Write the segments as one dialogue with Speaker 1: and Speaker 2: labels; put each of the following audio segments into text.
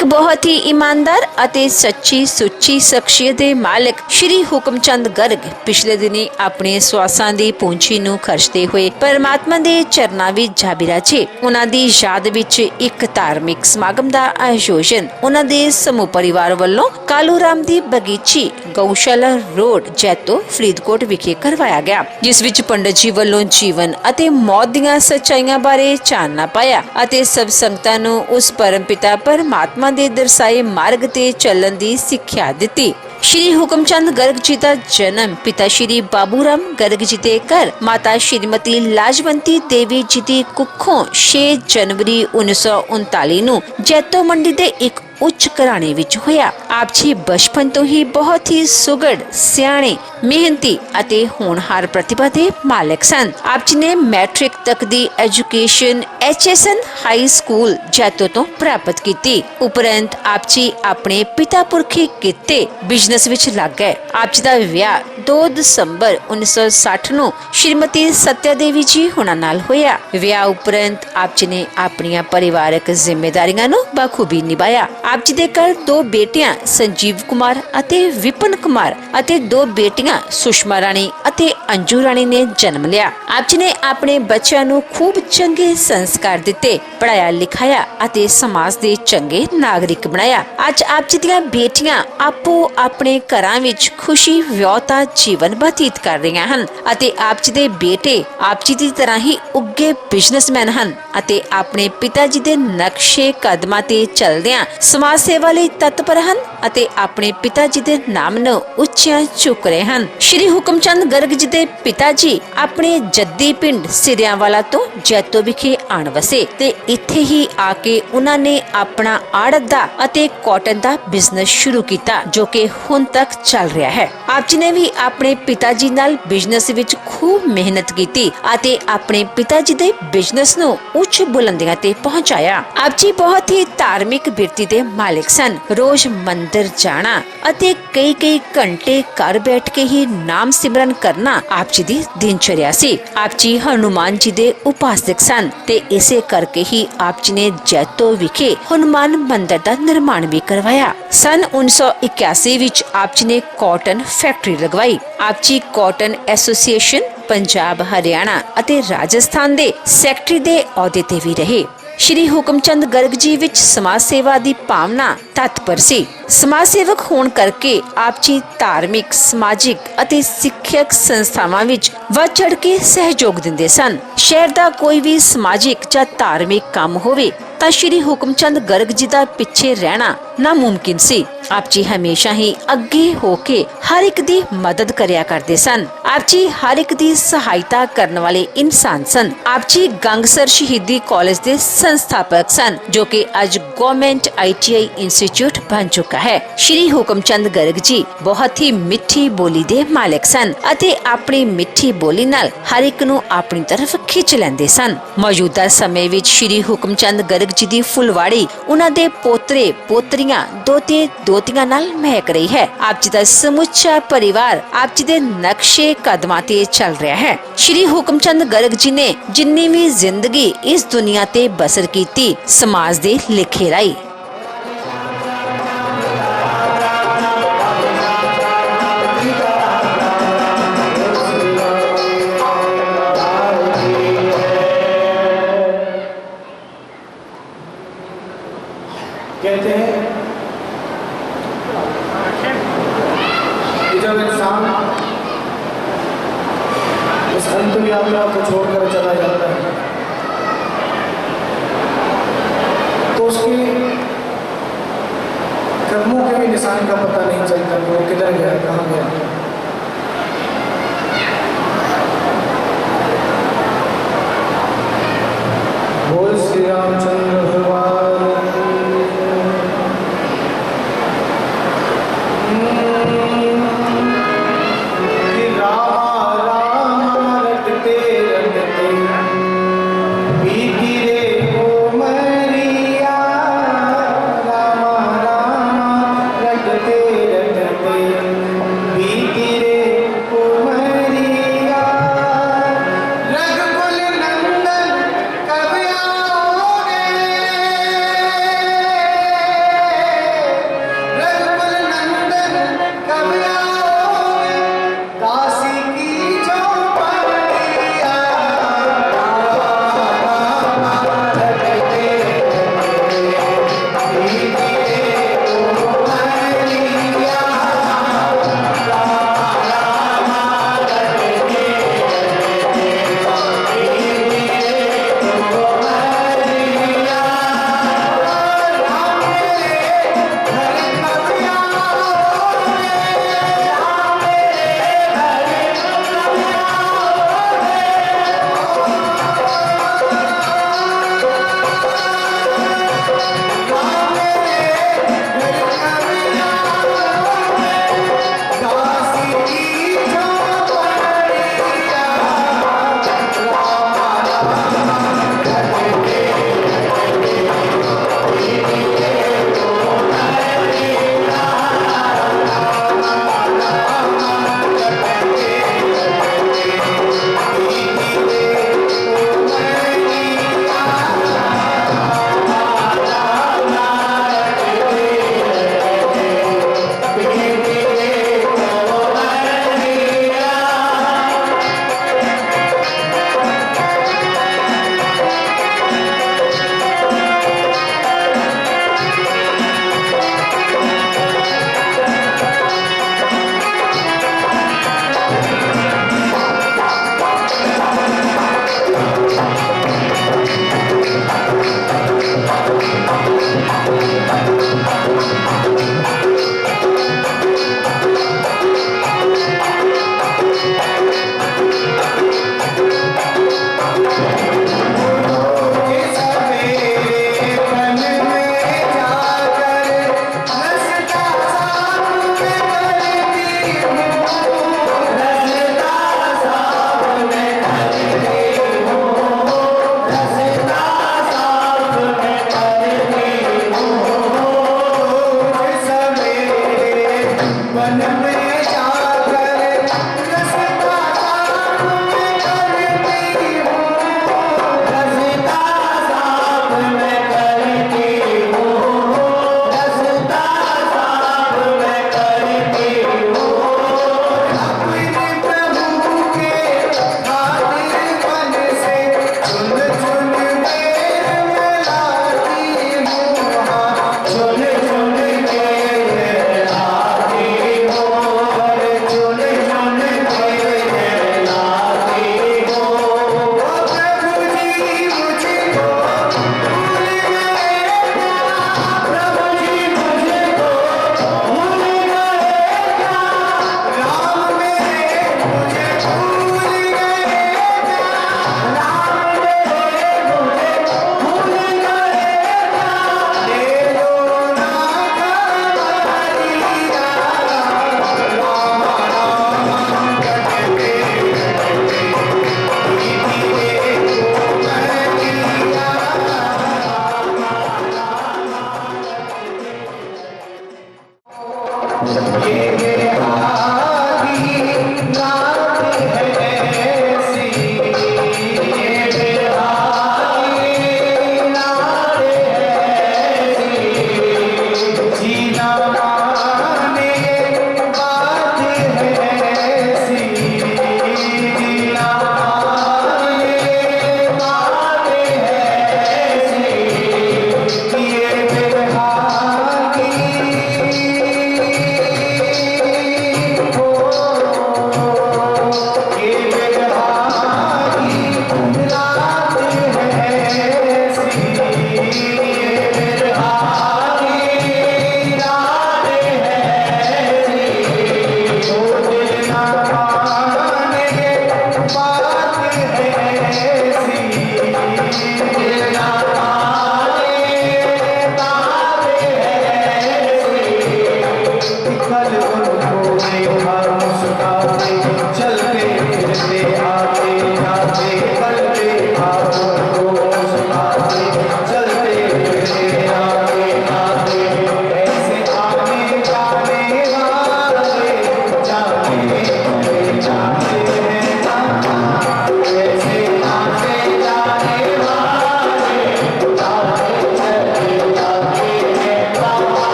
Speaker 1: एक बहुत ही ईमानदार ਅਤੇ सच्ची सुच्ची शख्सियत ਦੇ मालिक श्री हुकमचंद गर्ग पिछले दिनी अपने ਸਵਾਸਾਂ ਦੀ ਪੂੰਜੀ ਨੂੰ ਖਰਚਦੇ ਹੋਏ परमात्मा ਦੇ ਚਰਨਾਂ ਵਿੱਚ ਜਾ ਬਿਰਾਜੇ। ਉਹਨਾਂ ਦੀ ਯਾਦ ਵਿੱਚ ਇੱਕ ਧਾਰਮਿਕ ਸਮਾਗਮ ਦਾ ਆਯੋਜਨ ਉਹਨਾਂ ਦੇ ਸਮੂਹ ਪਰਿਵਾਰ ਵੱਲੋਂ ਕਾਲੂ ਰਾਮ ਦੀ ਬਗੀਚੀ ਗਊਸ਼ਾਲਾ रोड जैतो फरीदकोट विखे करवाया गया, जिस विच पंडित जी वालों जीवन ਅਤੇ मौत ਦੀਆਂ सच्चाइयां बारे चानना पाया ਅਤੇ सब संगतां ਨੂੰ उस परम पिता परमात्मा ਦੇ दर्शाए मार्ग ਤੇ ਚੱਲਣ ਦੀ ਸਿੱਖਿਆ ਦਿੱਤੀ। श्री हुकमचंद गर्ग जी का जन्म पिता श्री बाबू राम गर्ग जी के घर माता श्रीमती लाजवंती देवी जी की कुखों 6 जनवरी 1939 ਨੂੰ जैतो मंडी के एक उच्च घराने विच होया। आप जी बचपन तो ही बहुत ही सुगड़ सियाणे मेहनती ਅਤੇ ਹੋਣਹਾਰ प्रतिभा के मालिक सन। आप जी ने मैट्रिक तक दी एजुकेशन HSN हाई स्कूल जैतो तो प्राप्त की। उपरंत आप जी अपने पिता पुरखी किते बिजनेस विच लग गए। आप जी का विआह 2 दसंबर 1960 ਨੂੰ श्रीमती सत्या देवी जी होना नाल होया। विआह उपरंत आप जी ने अपनी परिवारक जिम्मेदारियां ਨੂੰ बखूबी निभाया। आप जी दे घर 2 बेटियां संजीव कुमार ਅਤੇ विपिन कुमार ਅਤੇ 2 बेटियां सुषमा राणी ਅਤੇ अंजू राणी ने जन्म लिया। आप जी ने अपने बच्चों ਨੂੰ खूब चंगे संस्कार दिते, पढ़ाया लिखाया ਅਤੇ समाज ਦੇ चंगे नागरिक बनाया। ਅੱਜ आप जी ਦੀਆਂ बेटियां ਆਪੋ ਆਪਣੇ ਘਰਾਂ ਵਿੱਚ खुशी ਵਿਅਹਤਾ जीवन बतीत कर रही ਹਨ ਅਤੇ आप जी ਦੇ बेटे आप जी ਦੀ ਤਰ੍ਹਾਂ ਹੀ ਉੱਗੇ ਬਿਜ਼ਨਸਮੈਨ ਹਨ ਅਤੇ ਆਪਣੇ ਪਿਤਾ ਜੀ ਦੇ ਨਕਸ਼ੇ ਕਦਮਾਂ ਤੇ ਚੱਲਦਿਆਂ समाज सेवा ਲਈ तत्पर ਹਨ ਅਤੇ ਆਪਣੇ ਪਿਤਾ ਜੀ ਦੇ ਨਾਮ ਨੂੰ ਉੱਚਾ ਚੁੱਕ ਰਹੇ ਹਨ। ਸ਼੍ਰੀ ਹੁਕਮਚੰਦ ਗਰਗ ਜੀ ਦੇ ਪਿਤਾ ਜੀ ਆਪਣੇ ਜੱਦੀ ਪਿੰਡ ਸਿਰਿਆਂਵਾਲਾ ਤੋਂ ਜੈਤੋ ਵਿਖੇ ਆਣ ਵਸੇ ਤੇ ਇੱਥੇ ਹੀ ਆ ਕੇ ਉਹਨਾਂ ਨੇ ਆਪਣਾ ਆੜਤ ਦਾ ਅਤੇ ਕਾਟਨ ਦਾ ਬਿਜ਼ਨਸ ਸ਼ੁਰੂ ਕੀਤਾ, ਜੋ ਕਿ ਹੁਣ ਤੱਕ ਚੱਲ ਰਿਹਾ ਹੈ। ਆਪ ਜੀ ਨੇ ਵੀ ਆਪਣੇ ਪਿਤਾ ਜੀ ਨਾਲ ਬਿਜ਼ਨਸ ਵਿੱਚ ਖੂਬ ਮਿਹਨਤ ਕੀਤੀ ਅਤੇ ਆਪਣੇ ਪਿਤਾ ਜੀ ਦੇ ਬਿਜ਼ਨਸ ਨੂੰ ਉੱਚ ਬੁਲੰਦੀਆਂ ਤੇ ਪਹੁੰਚਾਇਆ। ਆਪ ਜੀ ਬਹੁਤ ਹੀ ਧਾਰਮਿਕ ਬਿਰਤੀ ਦੇ मालिक सन। रोज मंदिर जाना ਅਤੇ कई घंटे घर बैठ के ही नाम सिमरन करना आप जी दी दिनचर्या सी। आप जी हनुमान जी दे उपासक सन ते इसे करके ही आप जी ने जैतो विखे हनुमान मंदिर का निर्माण भी करवाया। सन 1981 विच आप जी ने कॉटन फैक्ट्री लगवाई। आप जी कॉटन एसोसिएशन पंजाब हरियाणा ਅਤੇ राजस्थान दे सैकटरी दे अहुदे ते भी रहे। श्री हुकमचंद गर्ग जी विच समाज सेवा दी भावना तत्पर सी। समाज सेवक होण करके आप जी धार्मिक समाजिक ਅਤੇ ਸਿੱਖਿਅਕ ਸੰਸਥਾਵਾਂ ਵਿੱਚ ਵੱਧ ਚੜ ਕੇ ਸਹਿਯੋਗ ਦਿੰਦੇ ਸਨ। ਸ਼ਹਿਰ ਦਾ ਕੋਈ ਵੀ ਸਮਾਜਿਕ ਜਾਂ ਧਾਰਮਿਕ ਕੰਮ ਹੋਵੇ ਤਾਂ ਸ਼੍ਰੀ ਹੁਕਮਚੰਦ ਗਰਗ ਜੀ ਦਾ ਪਿੱਛੇ ਰਹਿਣਾ ਨਾਮੁਮਕਿਨ ਸੀ। ਆਪ ਜੀ ਹਮੇਸ਼ਾ ਹੀ ਅੱਗੇ ਹੋ ਕੇ ਹਰ ਇੱਕ ਦੀ ਮਦਦ ਕਰਿਆ ਕਰਦੇ ਸਨ। ਆਪ ਜੀ ਹਰ ਇੱਕ ਦੀ ਸਹਾਇਤਾ ਕਰਨ ਵਾਲੇ ਇਨਸਾਨ ਸਨ। ਆਪ ਜੀ ਗੰਗਸਰ ਸ਼ਹੀਦੀ ਕਾਲਜ ਦੇ ਸੰਸਥਾਪਕ ਸਨ, ਜੋ ਕਿ ਅੱਜ ਗਵਰਨਮੈਂਟ ITI ਇੰਸਟੀਚਿਊਟ ਬਣ ਚੁੱਕਾ ਹੈ। ਸ਼੍ਰੀ ਹੁਕਮਚੰਦ ਗਰਗ ਜੀ ਬਹੁਤ ਹੀ ਮਿੱਠੀ ਬੋਲੀ ਦੇ ਮਾਲਕ ਸਨ ਅਤੇ ਆਪਣੀ ਮਿੱਠੀ ਬੋਲੀ ਨਾਲ ਹਰ ਇੱਕ ਨੂੰ ਆਪਣੀ ਤਰਫ ਖਿੱਚ ਲੈਂਦੇ ਸਨ। ਮੌਜੂਦਾ ਸਮੇਂ ਵਿੱਚ ਸ਼੍ਰੀ ਹੁਕਮਚੰਦ ਗਰਗ ਜੀ ਦੀ ਫੁਲਵਾੜੀ ਉਹਨਾਂ ਦੇ ਪੋਤਰੇ ਪੋਤਰੀਆਂ ਦੋਤੇ ਦੋਤੀਆਂ ਨਾਲ ਮਹਿਕ ਰਹੀ ਹੈ। ਆਪ ਜੀ ਦਾ ਸਮੁੱਚਾ ਪਰਿਵਾਰ ਆਪ ਜੀ ਦੇ ਨਕਸ਼ੇ ਕਦਮਾਂ ਤੇ ਚੱਲ ਰਿਹਾ ਹੈ। ਸ਼੍ਰੀ ਹੁਕਮਚੰਦ ਗਰਗ ਜੀ ਨੇ ਜਿੰਨੀ ਵੀ ਜ਼ਿੰਦਗੀ ਇਸ ਦੁਨੀਆ ਤੇ ਬਸਰ ਕੀਤੀ ਸਮਾਜ ਦੇ ਲਿਖੇ ਰਾਹੀਂ।
Speaker 2: कहते हैं कि जब इंसान इस अंतिम यात्रा को छोड़कर चला जाता है तो उसकी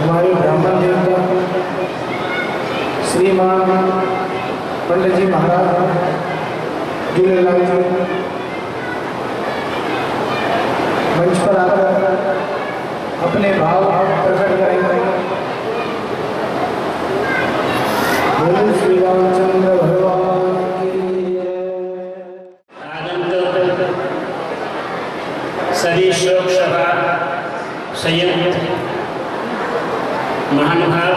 Speaker 2: हमारे ब्राह्मण देवता श्रीमान पंडित जी महाराज झूलेलाल जी मंच पर आकर अपने भाव प्रकट करेंगे। बोले श्री रामचंद्र भगवान की जय।
Speaker 3: आगंतुक सभी शोक सभा संयुक्त महानुभाव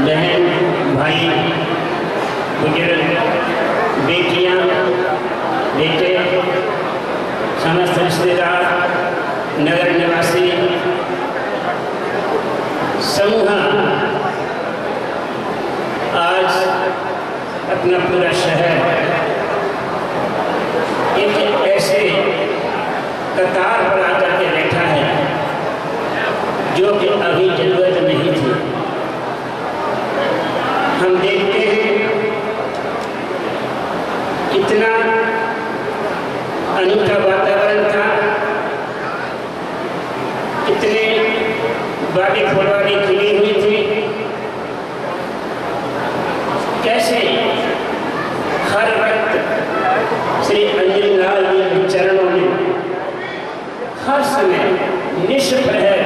Speaker 3: बहन भाई बुजुर्ग बेटियां बेटे समस्त रिश्तेदार नगर निवासी समूह आज अपना पूरा शहर एक ऐसे कतार पर आकर के बैठा है जो कि अभी जरूरत नहीं थी। हम देखते हैं कितना अनूठा वातावरण था, कितने बाड़ी फुलवारी खिली हुई थी, कैसे हर वक्त श्री अंजनी लाल जी के चरणों में हर समय निष्प्रहर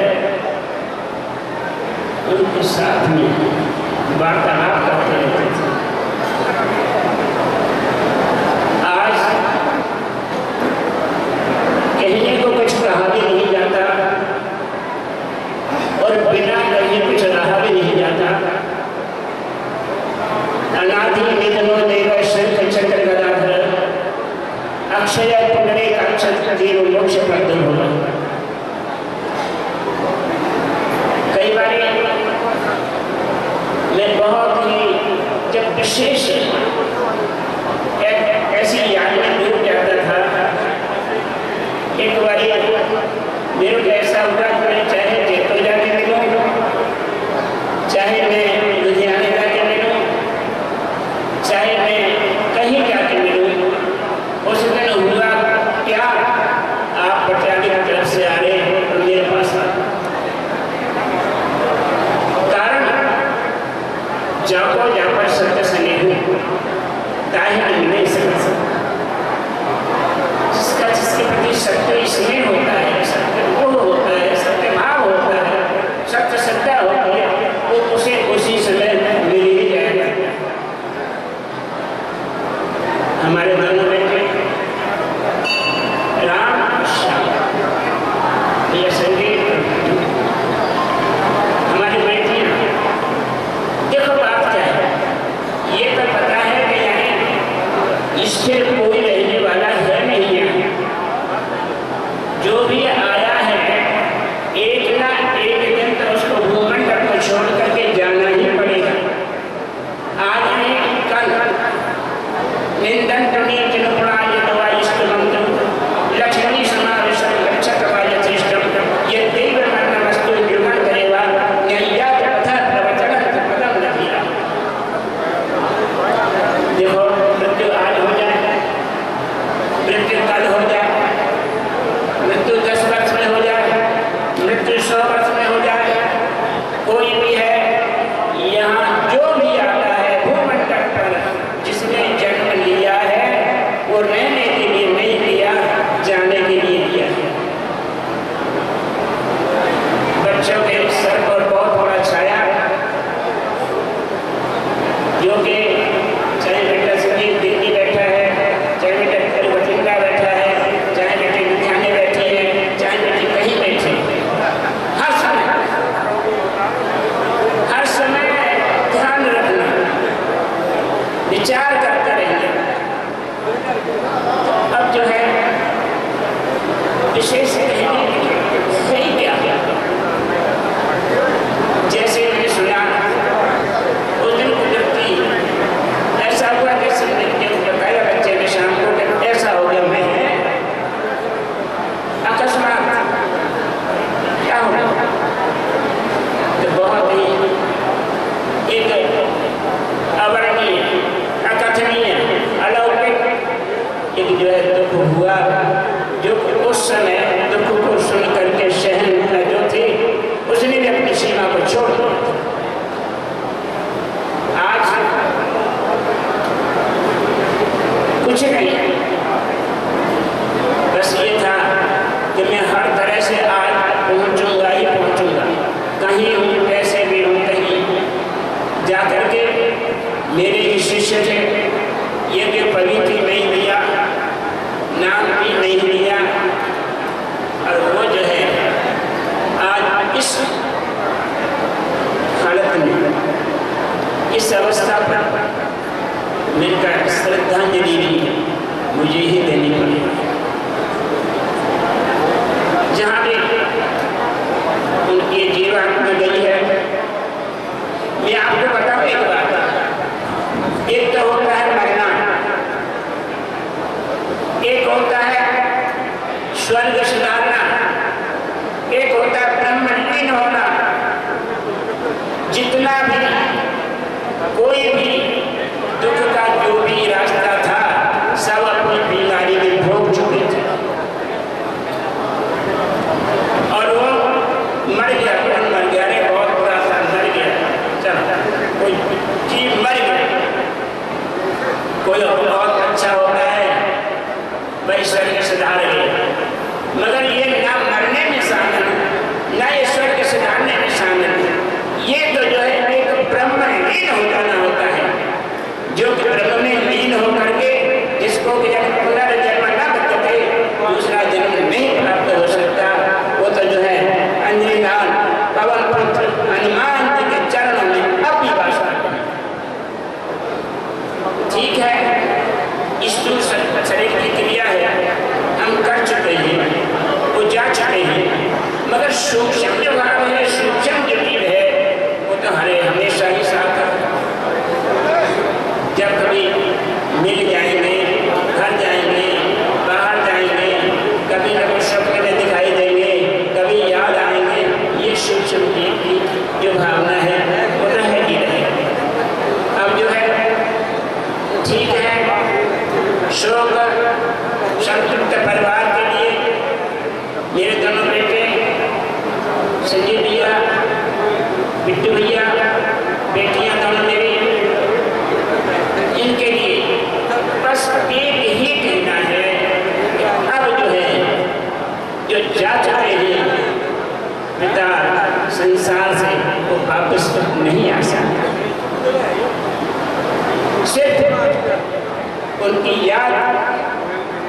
Speaker 3: उनके साथ में वार्तालाप करते रहते थे। आज कहने को कुछ कहा भी नहीं जाता और बिना कहे कुछ रहा भी नहीं जाता। अनादि निधनो देव शंख चक्र गदाधर अक्षय पुंडरीकाक्ष जीव मोक्ष प्रद होगा। कई बार मैं बहुत ही जब विशेष ऐसी याद में डूब जाता था। एक बार मेरे को ऐसा हुआ कि मैं चाहे जयपुर जाके मिलूं, चाहे मैं लुधियाने जाके मिलूं, चाहे मैं कहीं जाके मिलूं, उस दिन हुआ क्या, आप पटियाला की तरफ से आ रहे हैं और मेरे पास जाको जहाँ पर सत्य स्नेह ताहि नहीं सकता। जिसका जिसके प्रति सत्य स्नेह होता है, सत्य मोह होता है, सत्य भाव होता है, सत्य श्रद्धा होती है, वो उसे उसी समय मिल ही जाएगा। हमारे मन में राम श्याम ये संगीत हमारी बेटियां देखो बात क्या है, ये तो पता है कि यहाँ स्थिर कोई रहने वाला है नहीं है। जो भी आया है एक ना एक दिन तो उसको भूमंडल को छोड़ करके जाना ही पड़ेगा। आज नहीं कल निंदन टुनी चिनुपड़ाय दवाइष्ट मंत्र लक्ष्मी समावेश लक्षक वायश्रेष्ठम ये देव मरण वस्तु निर्माण करेगा न्याया तथा प्रवचन पदम लगिया। देखो मृत्यु आज हो जाए, मृत्यु कल हो जाए, मृत्यु 10 वर्ष में हो जाए, मृत्यु 100 वर्ष में हो जाए, कोई भी है यहाँ जो भी आता है भूमंडल पर जिसने जन्म लिया है वो रहने के लिए नहीं लिया, जाने के लिए लिया है। बच्चों के सर पर बहुत बड़ा छाया जो कि चाहे बेटा संगीत दिल्ली बैठा है, चाहे बेटा बठिंडा बैठा है, चाहे बेटी लुधियाने बैठी है, चाहे बेटी कहीं बैठी है, हर समय ध्यान रखना, विचार करते रहिए। अब जो है विशेष कहने है ही क्या, जैसे मैंने सुना उस दिन कुदरती ऐसा हुआ कि बताया बच्चे ने शाम को ऐसा हो गया, मैं अकस्मात क्या हो गया तो बहुत ही एक अवर्णीय अकथनीय अलौकिक एक जो है दुख हुआ, जो उस समय दुख को सुन करके सहन जो थे उसने भी अपनी सीमा को छोड़ दिया। आज नहीं। बस ये था कि मैं हर तरह से आज पहुंचूंगा ही पहुंचूंगा, कहीं हूँ कैसे भी हूँ, कहीं जा करके मेरे ही शिष्य थे, ये कि पवित्र नहीं दिया, नाम भी नहीं लिया, और वो जो है आज इस हालत में, इस अवस्था पर मिलकर श्रद्धांजलि भी मुझे ही देनी पड़ेगी। जहाँ भी उनकी जीवात्मा गई है, मैं आपको बताऊँ एक बात। एक तो होता है मरना, एक होता है स्वर्ग सुधारना, एक होता है ब्रह्मलीन होना। जितना भी कोई भी दुख का जो भी रास्ता था, सब अपनी बीमारी में भोग चुके थे, और वो मर गया, कौन मर गया? अरे बहुत बुरा सा मर गया, चल कोई जीव मर गया, कोई बहुत अच्छा हो रहा है, भाई स्वर्ग सुधार गया। मगर ये ना मरने में शामिल, ना ये स्वर्ग सुधारने में शामिल, ये तो जो है एक ब्रह्म लीन हो जाना होता है, जो कि ब्रह्म में लीन होकर के जिसको कि जब पुनर्जन्म न बचते दूसरा जन्म नहीं प्राप्त हो सकता, वो तो जो है अंजलिलाल पवन पुत्र हनुमान जी के चरणों में अब भी वास करता है। ठीक है, इस शरीर की क्रिया है, हम कर चुके हैं, वो जा चुके हैं, मगर सूक्ष्म जो भाव है, सूक्ष्म जो जीव है, वो तो हमेशा ही साथ है। जब कभी मिल जाएंगे, घर जाएंगे, बाहर जाएंगे, कभी न कुछ स्वप्न में दिखाई देंगे, कभी याद आएंगे, ये सूक्ष्म जीव की जो भावना है वो रहेगी रहेगी। अब जो है ठीक है, शोक संतुष्ट परिवार के लिए मेरे दोनों बेटे संजय भैया, बिट्टू भैया, बेटियां दोनों मेरी, इनके लिए बस एक ही कहना है कि अब जो है जो जा चुके हैं पिता संसार से, वो वापस नहीं आ सकता। सिर्फ उनकी याद,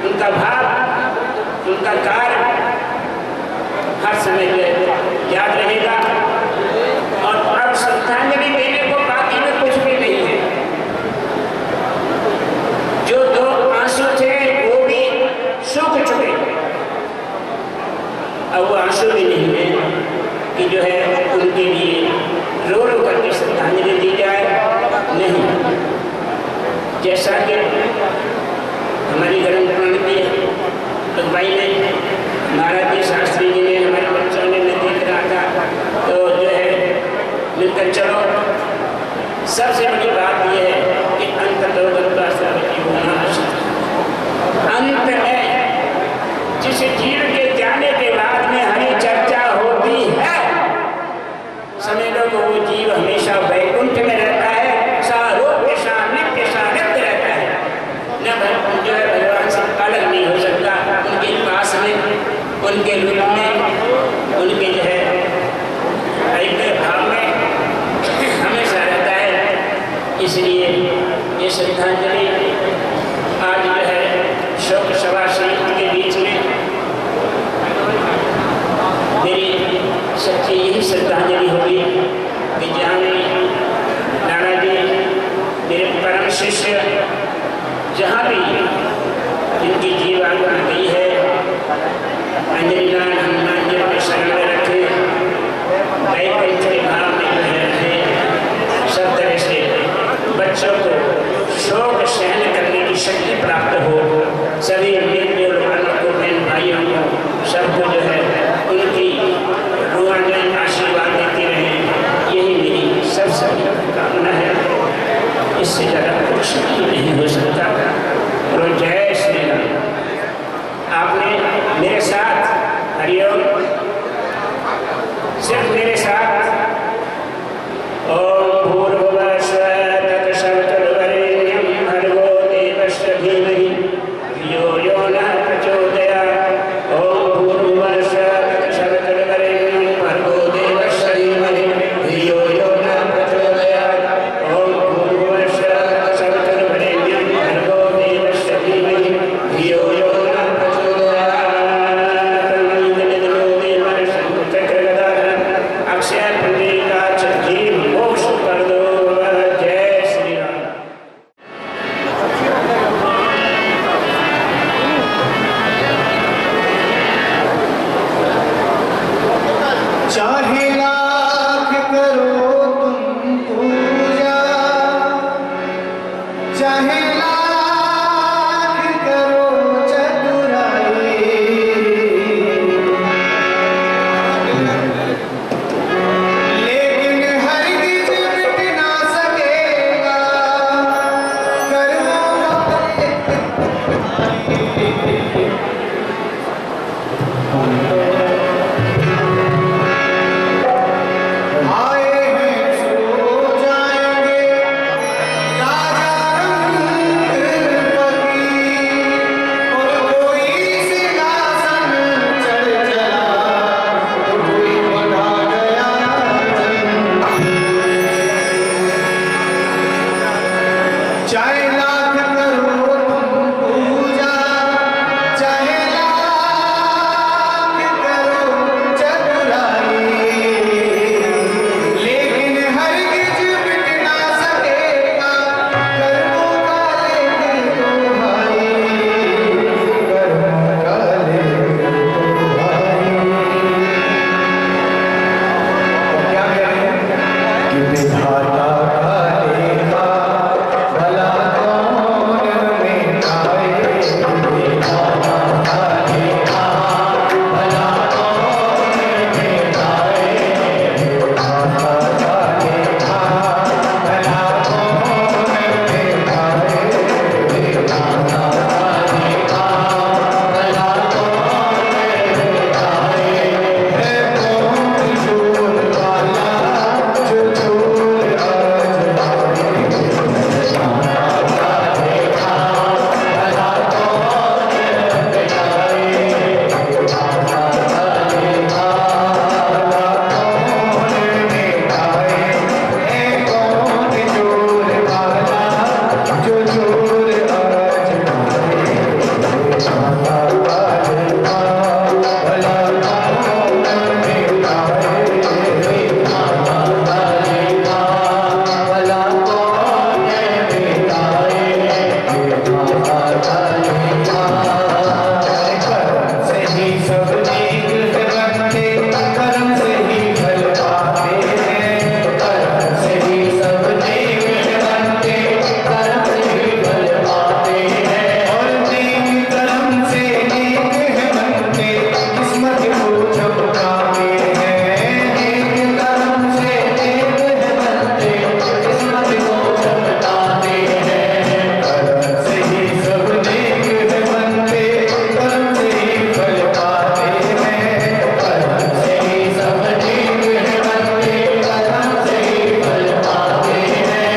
Speaker 3: उनका भाव, उनका कार्य हर समय याद रहेगा, और अब श्रद्धांजलि देने को बाकी में कुछ भी नहीं है। जो दो आंसू थे वो भी सूख चुके, अब वो आंसू भी नहीं है कि जो है उनके लिए रो रो करके श्रद्धांजलि दी जाए, नहीं। जैसा कि हमारी धर्म प्रणाली तो भाई ने, महाराज जी शास्त्री जी ने, हमारे बच्चों ने देख रहा था, तो जो है मिलकर चलो। सबसे बड़ी बात यह है कि अंत तो अंत है, जिस जीव के जाने के बाद में हरी चर्चा होती है, समझ लो कि वो जीव हमेशा वैकुंठ में रहता है, सारोग्य सानिध्य सानिध्य रहता है, न जो है भगवान से अलग नहीं हो सकता। उनके पास में, उनके रूप में, उनके जो है ऐसे भाव में हमेशा रहता है। इसलिए ये श्रद्धांजलि आज जो है शोक सभा संयुक्त के बीच में मेरी सच्ची यही श्रद्धांजलि होगी कि जहाँ नाना जी मेरे परम शिष्य, जहाँ भी जिनकी जीवात्मा गई है, अंजलिलाल हनुमान जी अपने शरण में रखे, वैकुंठ के भाव में रखे, सब तरह से बच्चों को शोक सहन करने की शक्ति प्राप्त हो। सभी मेरे को, बहन भाइयों को, सबको जो है उनकी रूहानी आशीर्वाद देते रहे, यही मेरी सबसे बड़ी कामना है। इससे ज़्यादा कुछ भी नहीं हो सकता। और जय श्री राम। आपने मेरे साथ हरिओम, सिर्फ मेरे साथ ओम भूर्भुवः स्वः तत्सवितुर्वरेण्यं भर्गो देवस्य धीमहि
Speaker 2: चाहे लाख करो चतुराई, लेकिन हरगिज मिट ना सकेगा कर्मों आए हैं सो जाएंगे राजा रंग फकीर, और कोई सिंहासन चढ़ चला तो कोई बढ़ा गया चाहे लाख करो तुम पूजा, चाहे लाख करो चतुराई, लेकिन हरगिज मिट ना सकेगा कर्मों का लेख तुम्हारी, कर्मों का लेख तुम्हारी। क्या कहते हैं कि विधाता का लेखा भला कौन मिटाए, विधाता का लेखा भला कौन मिटाए, विधाता का लेखा भला कौन मिटाए, विधाता का लेखा भला कौन मिटाए। है कौन चोर वाला जो चोर आजमाए, से ही सब नेक बनते, कर्म से ही फल पाते हैं, कर्म से ही सब नेक बनते, कर्म से ही फल पाते हैं, और नेक कर्म से नेक बनते किस्मत को चमकाते हैं, नेक कर्म से नेक बनते किस्मत को चमकाते हैं, कर्म से ही सब नेक बनते, कर्म से ही फल पाते हैं, कर्म से ही सब नेक बनते, कर्म से ही फल पाते हैं,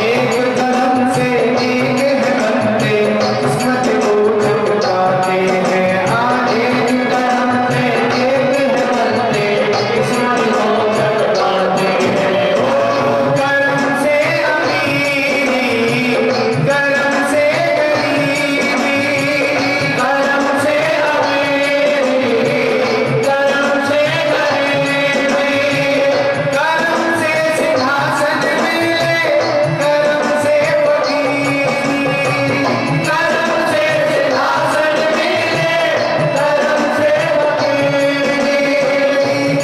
Speaker 2: एक कर्म से नेक बनते किस्मत को चमकाते हैं, हाँ एक कर्म से नेक बनते किस्मत को चमकाते हैं। ओ कर्म से अमीरी, कर्म से गरीबी, कर्म से अमीरी, कर्म से गरीबी, कर्म से सिंहासन मिले, कर्म से फकीरी, कर्म से सिंहासन मिले, कर्म से फकीरी,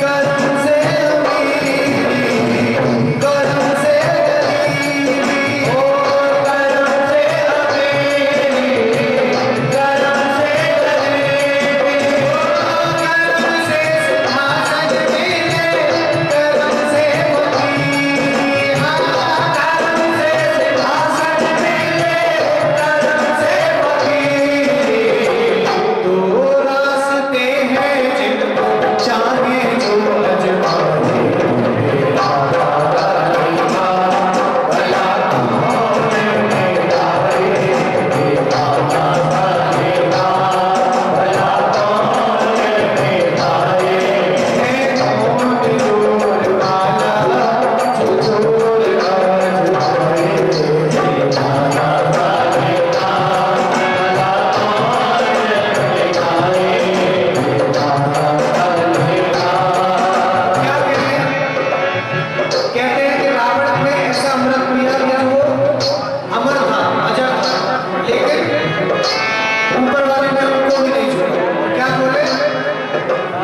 Speaker 2: कर्म से अमीरी, कर्म से गरीबी, ओ कर्म से अमीरी, कर्म से गरीबी, कर्म से सिंहासन मिले, कर्म से फकीरी, हाँ कर्म से सिंहासन मिले, कर्म से फकीरी। दो रास्ते हैं जिनको चाहे जो अजमाए, विधाता का लेखा भला कौन मिटाए, विधाता का लेखा भला कौन मिटाए। है कौन चोर वाला जो चोर आजमाए, विधाता का लेखा भला कौन मिटाए, विधाता का लेखा। क्या कहते हैं? कहते हैं कि रावण ने ऐसा अमृत पिया गया वो अमर था, अजर था, लेकिन ऊपर वाले ने उनको भी नहीं छोड़ा। क्या बोले?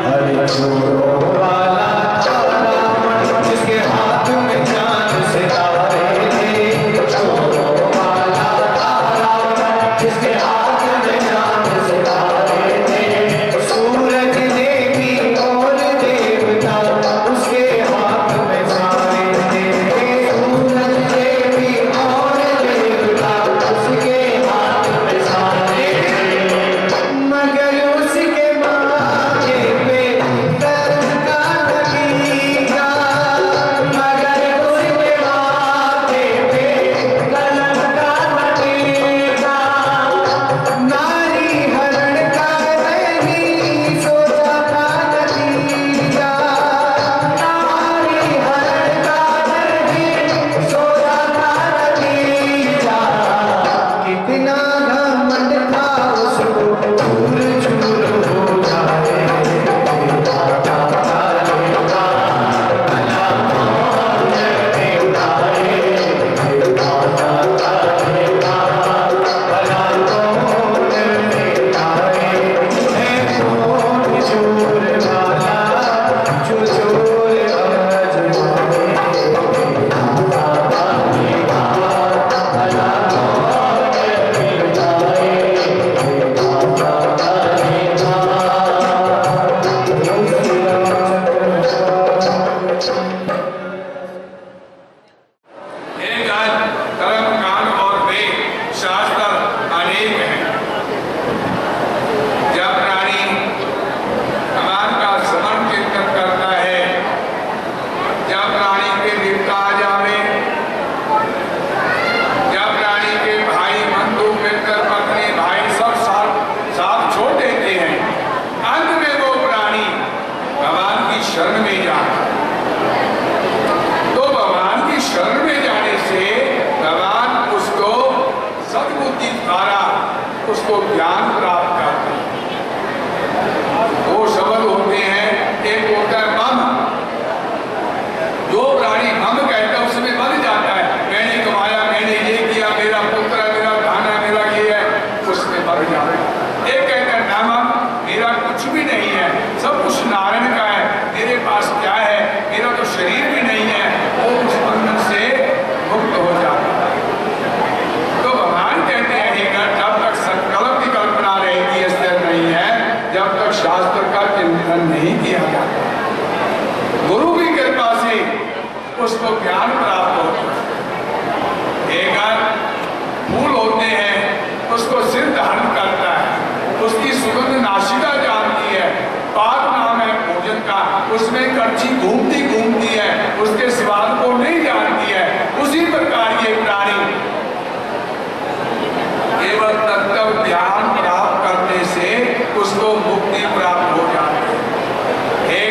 Speaker 2: हरि चोरों वाला था रावण, जिसके हाथ में चांद सितारे थे, चोरों वाला
Speaker 4: उसको ज्ञान प्राप्त करता है। दो शब्द होते हैं, एक होता है मम। जो प्राणी मम कहता है उसमें बन जाता है, मैंने कमाया, मैंने ये किया, मेरा पुत्र है, मेरा धन है, मेरा ये है, उसमें बन जाता है। एक कहता है नाम, मेरा कुछ भी नहीं है, सब कुछ नारायण का है, मेरे पास क्या है, मेरा तो शरीर भी नहीं है, वो उस बंधन से मुक्त हो जाता है। तो भगवान कहते हैं जब तक संकल्प की कल्पना रहेगी स्थिर नहीं है, जब तक शास्त्र का चिंतन नहीं किया जाता। गुरु की कृपा से उसको ज्ञान प्राप्त होता है। एक फूल होते हैं, उसको सिर धारण करता है, उसकी सुगंध नासिका जानती है, पाक नाम है भोजन का, उसमें कच्ची घूमती घूमती है, उसके स्वाद को नहीं जानती है। उसी प्रकार ये प्राणी केवल तत्व ध्यान प्राप्त करने से उसको मुक्ति प्राप्त हो जाती है।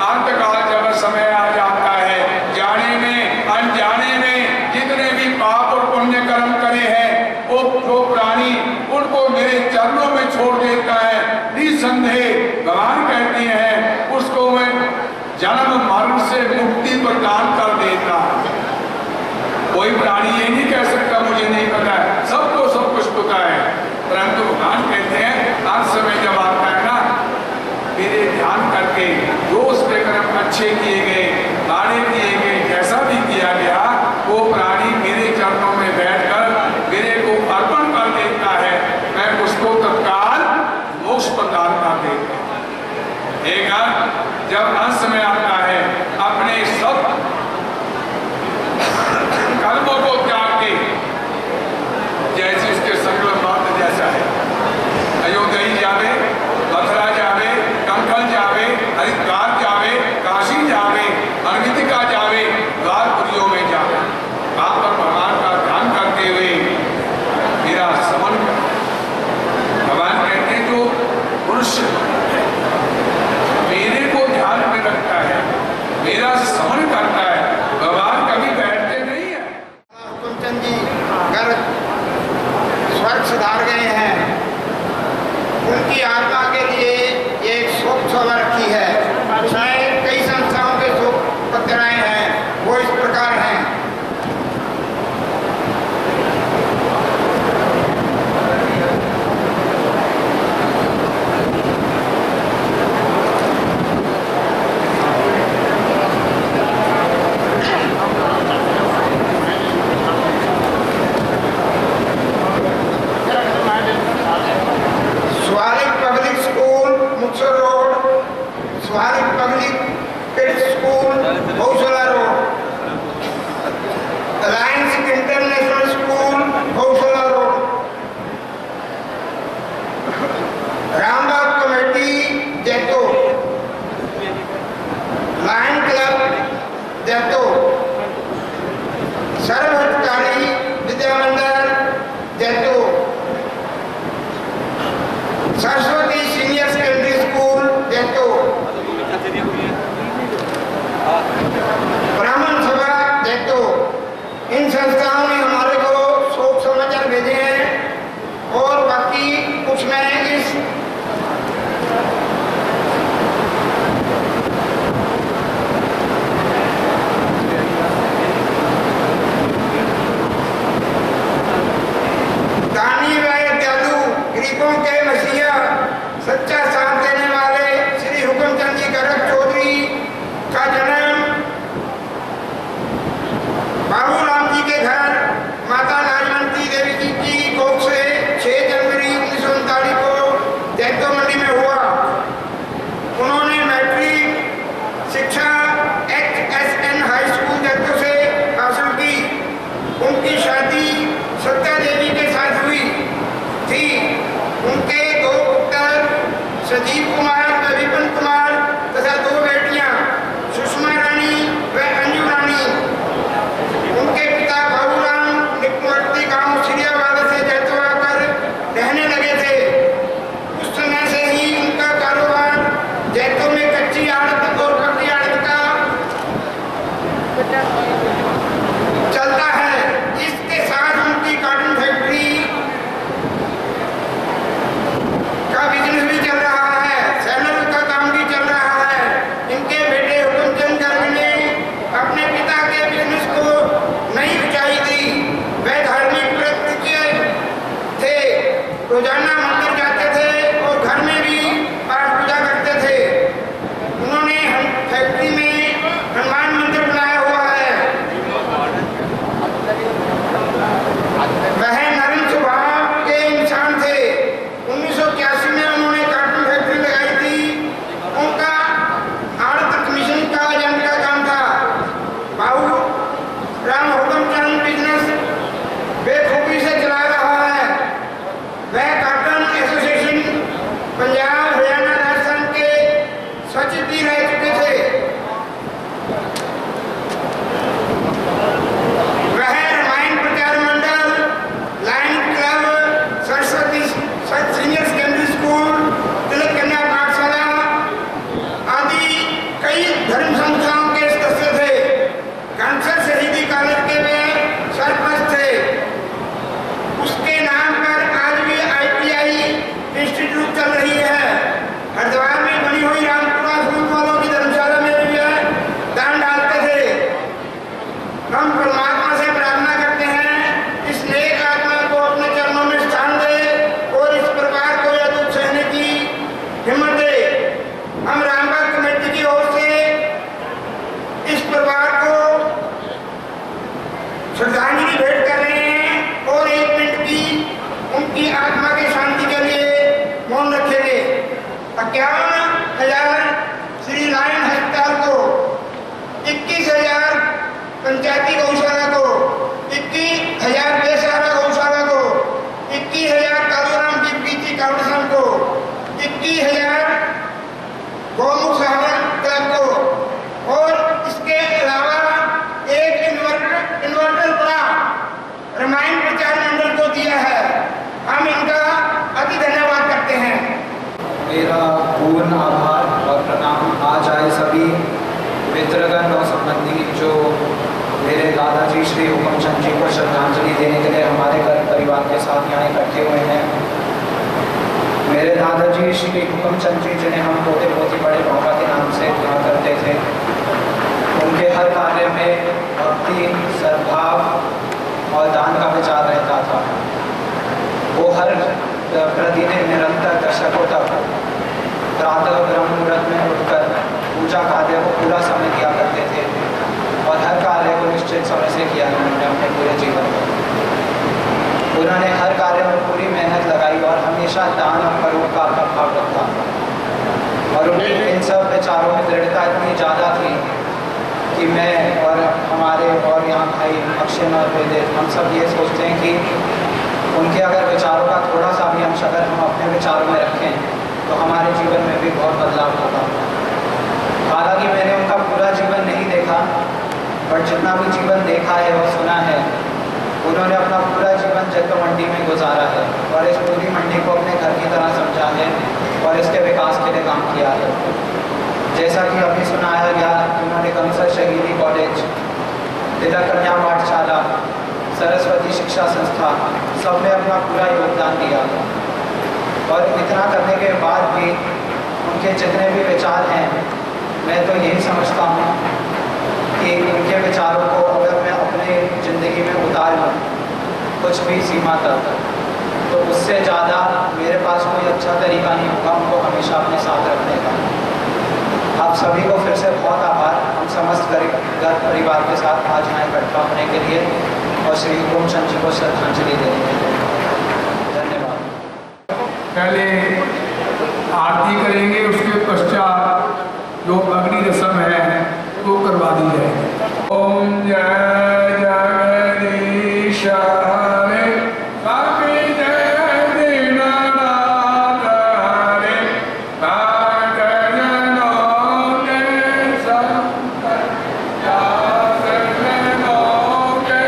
Speaker 4: अंतकाल जब समय आ जाता है, जाने में अनजाने में जितने भी पाप और पुण्य कर्म करे हैं, वो जो प्राणी उनको मेरे चरणों में छोड़ देता है, निसंदेह भगवान कहते हैं उसको मैं जन्म मरण से मुक्ति प्रदान कर देता। कोई प्राणी ये नहीं कह सकता मुझे नहीं पता है, सबको सब कुछ पता है, परंतु भगवान कहते हैं आज समय जब आता है ना, मेरे ध्यान करके जो उसके कर्म अच्छे किए गए, माड़े किए गए, जैसा भी किया गया, वो प्राणी मेरे चरणों में बैठकर मेरे को अर्पण कर देता है, मैं उसको तत्काल मोक्ष प्रदान कर देता हूं। एक जब अंत समय आता है, अपने सब कर्मों को
Speaker 2: उनकी आत्मा की शांति के लिए मौन रखेंगे। 51,000 श्री लायन अस्पताल को, 21,000 पंचायती गौशाला को, 21,000 बेसहारा गौशाला को, 21,000 कालूराम की पीची कावड़सन को, 21,000 गौमुख सहावन क्लब को, और इसके अलावा एक इन्वर्टर पड़ा रामायण प्रचार मंडल को दिया है। हम इनका अति धन्यवाद करते हैं।
Speaker 5: मेरा पूर्ण आभार और प्रणाम आज आए सभी मित्रगण और संबंधी जो मेरे दादाजी श्री हुकमचंद जी को श्रद्धांजलि देने के लिए हमारे घर परिवार के साथ यहाँ इकट्ठे हुए हैं। मेरे दादाजी श्री हुकमचंद जी जिन्हें हम पोते पोती बड़े बाबा के नाम से कहा करते थे, उनके हर कार्य में भक्ति, सद्भाव और दान का विचार रहता था। वो हर प्रतिदिन निरंतर दशकों तक प्रातः ब्रह्म मुहूर्त में उठकर पूजा कार्य को पूरा समय दिया करते थे और हर कार्य को निश्चित समय से किया उन्होंने अपने पूरे जीवन में। उन्होंने हर कार्य में पूरी मेहनत लगाई और हमेशा दान और परोपकार का भाव रखा और उनकी इन सब विचारों में दृढ़ता इतनी ज़्यादा थी कि मैं और हमारे और यहाँ भाई अक्षय और वेदित हम सब ये सोचते हैं कि उनके अगर विचारों का थोड़ा सा भी अंश अगर हम अपने विचारों में रखें तो हमारे जीवन में भी बहुत बदलाव होगा। हालांकि मैंने उनका पूरा जीवन नहीं देखा, बट जितना भी जीवन देखा है और सुना है, उन्होंने अपना पूरा जीवन जग मंडी में गुजारा है और इस पूरी मंडी को अपने घर की तरह समझा है और इसके विकास के लिए काम किया है। जैसा कि अभी सुनाया गया, उन्होंने कमसर शहीदी कॉलेज, तिलक कन्या पाठशाला, सरस्वती शिक्षा संस्था सब में अपना पूरा योगदान दिया और इतना करने के बाद भी उनके जितने भी विचार हैं, मैं तो यही समझता हूँ कि उनके विचारों को अगर मैं अपने ज़िंदगी में उतार लूँ कुछ भी सीमा तक, तो उससे ज़्यादा मेरे पास कोई अच्छा तरीका नहीं होगा उनको हमेशा अपने साथ रखने का। आप सभी को फिर से बहुत आभार, हम समस्त घर परिवार के साथ आज यहाँ इकट्ठा होने के लिए और श्री हुकमचंद जी को श्रद्धांजलि देने के लिए धन्यवाद।
Speaker 4: पहले आरती करेंगे, उसके पश्चात जो अग्नि रस्म है वो करवा दी जाएगी। ओम जय जगदीश हरे, स्वामी जय दीनानाथ हरे, भक्तजनों के संकर जासजनों के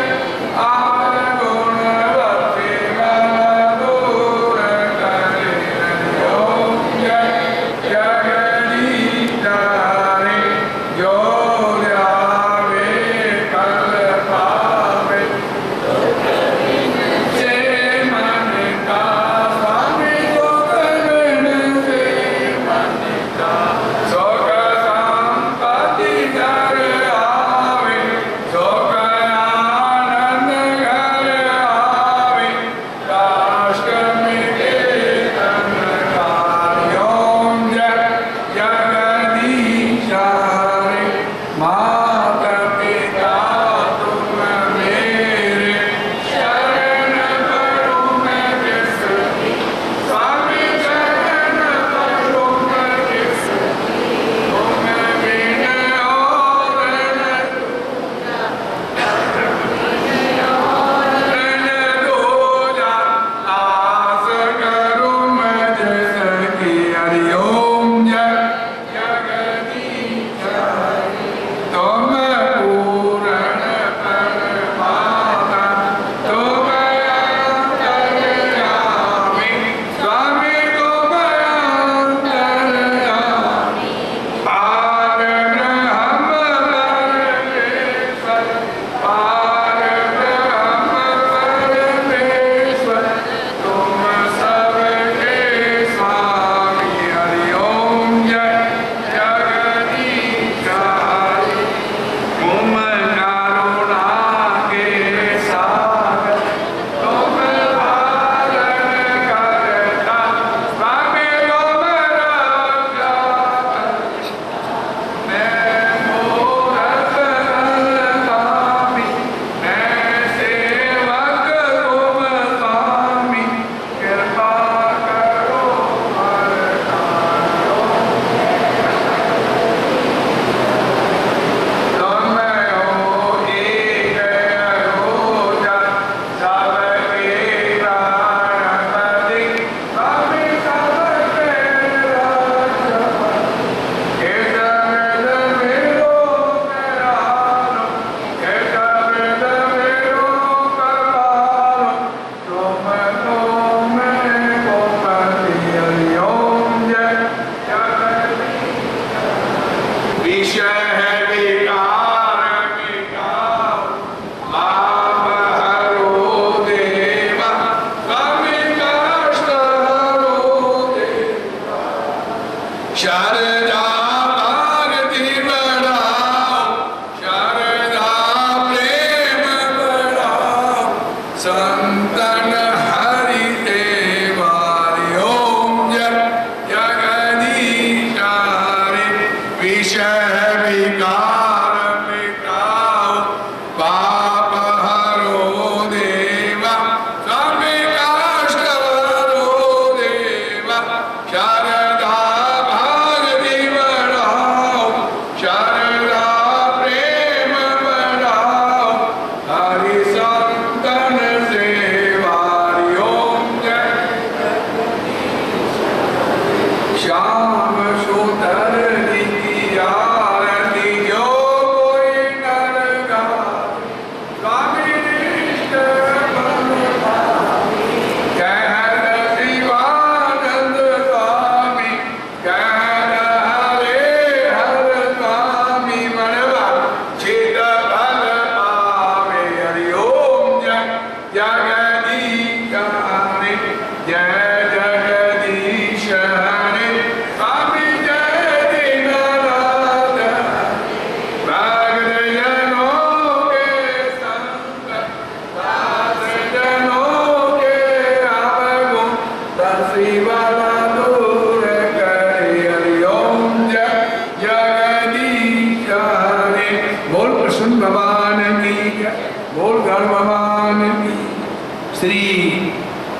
Speaker 4: आगुण भक्ति मन दूर करे। ओम जय जगदीश हरे, जो ध्यावे कल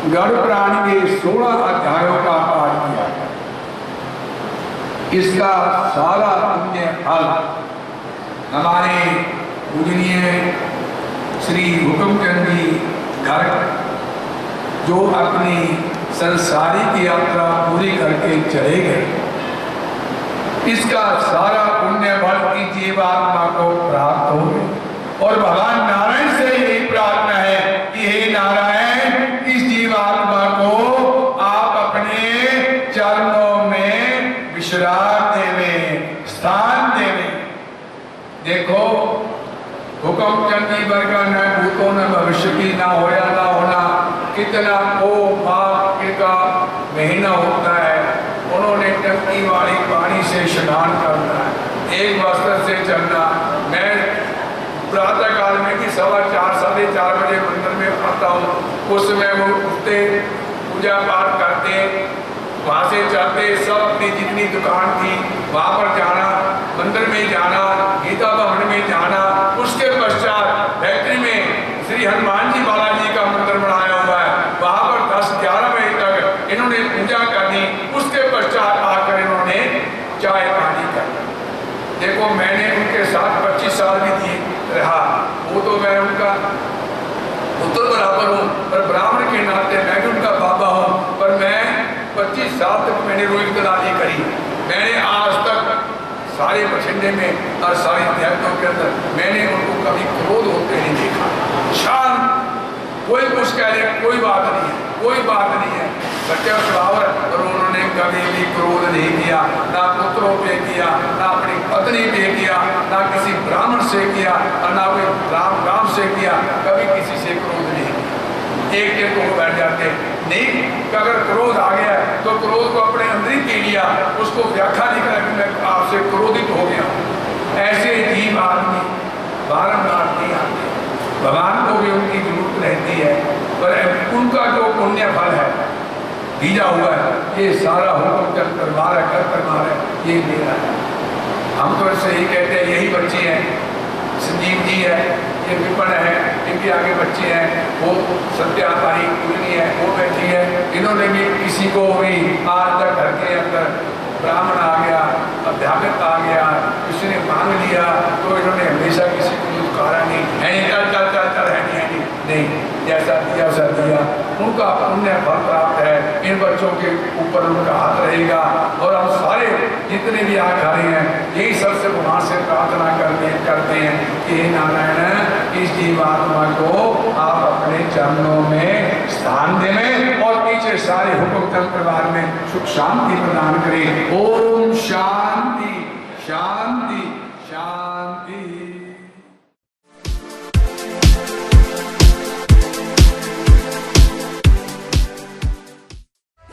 Speaker 4: गढ़ पुराण के 16 अध्यायों का पाठ किया। इसका सारा पुण्य फल हमारे पूजनीय श्री हुक्मचंद जी गर्ग जो अपनी संसारिक यात्रा पूरी करके चले गए, इसका सारा पुण्य फल की जीवात्मा को प्राप्त हो। और भगवान नारायण से यही प्रार्थना है कि हे नारायण, इस जीवात्मा को आप अपने चरणों में विश्राम देवे, स्थान देवे। देखो हुक्मचंद जी वर्गा न भूतो न भविष्य की ना होया ना होना, कितना ओ माघ का महीना होता है, उन्होंने टंकी वाली पानी से स्नान करना है, एक वस्त्र से चलना। मैं प्रातः काल में कि 4:15 साढ़े 4 बजे मंदिर में पढ़ता हूँ, उस समय वो उठते, पूजा पाठ करते, वहाँ से चलते, सब अपनी जितनी दुकान थी वहाँ पर जाना, मंदिर में जाना, गीता भवन में जाना। उसके पश्चात फैक्ट्री में श्री हनुमान जी बालाजी का मंदिर बनाया हुआ है, वहाँ पर 10-11 बजे तक इन्होंने पूजा करनी। उसके पश्चात आकर इन्होंने चाय पानी करना। देखो मैंने उनके साथ 25 साल भी दिए रहा, वो तो मैं उनका पुत्र बराबर हूँ, पर ब्राह्मण के नाते मैं भी उनका बाबा हूँ। पर मैं 25 साल तक मैंने रोहित कदाली करी। मैंने आज तक सारे बछिंडे में और सारी देवताओं के अंदर मैंने उनको कभी क्रोध होते नहीं देखा। शांत, कोई कुछ कह ले, कोई बात नहीं है, कोई बात नहीं है, सत्य स्वभाव है। और उन्होंने कभी भी क्रोध नहीं किया, ना पुत्रों पे किया, ना अपनी पत्नी पे किया, ना किसी ब्राह्मण से किया, और ना कोई राम से किया, कभी किसी से क्रोध नहीं किया। एक दिन को बैठ जाते नहीं, अगर क्रोध आ गया तो क्रोध को अपने अंदर ही पी लिया, उसको व्याख्या नहीं करा कि मैं आपसे क्रोधित हो गया। ऐसे जीव आदमी बारंबार नहीं आते, भगवान को भी उनकी जरूरत रहती है, पर उनका जो पुण्य फल है दीजा हुआ है, ये सारा हुक्मचंद परमार है, कर परमार है, ये मेरा है। हम तो इससे ही कहते हैं, यही बच्चे हैं, संजीव जी है, ये विपण है, इनके आगे बच्चे हैं, वो सत्यापारी पूजनी है, वो बैठी है। इन्होंने भी किसी को भी आज तक घर के अंदर ब्राह्मण आ गया, अध्यापक आ गया, किसी ने मांग लिया तो इन्होंने हमेशा किसी को दुकारा नहीं है, चल चल चल है नहीं, जैसा दिया वैसा दिया। उनका पुण्य फल प्राप्त है, इन बच्चों के ऊपर उनका हाथ रहेगा। और हम सारे जितने भी आ खा रहे हैं, यही सबसे भगवान से प्रार्थना करते हैं कि हे नारायण, इस जीवात्मा को आप अपने चरणों में स्थान देवें और पीछे सारे हुक्मचंद परिवार में सुख शांति प्रदान करें। ओम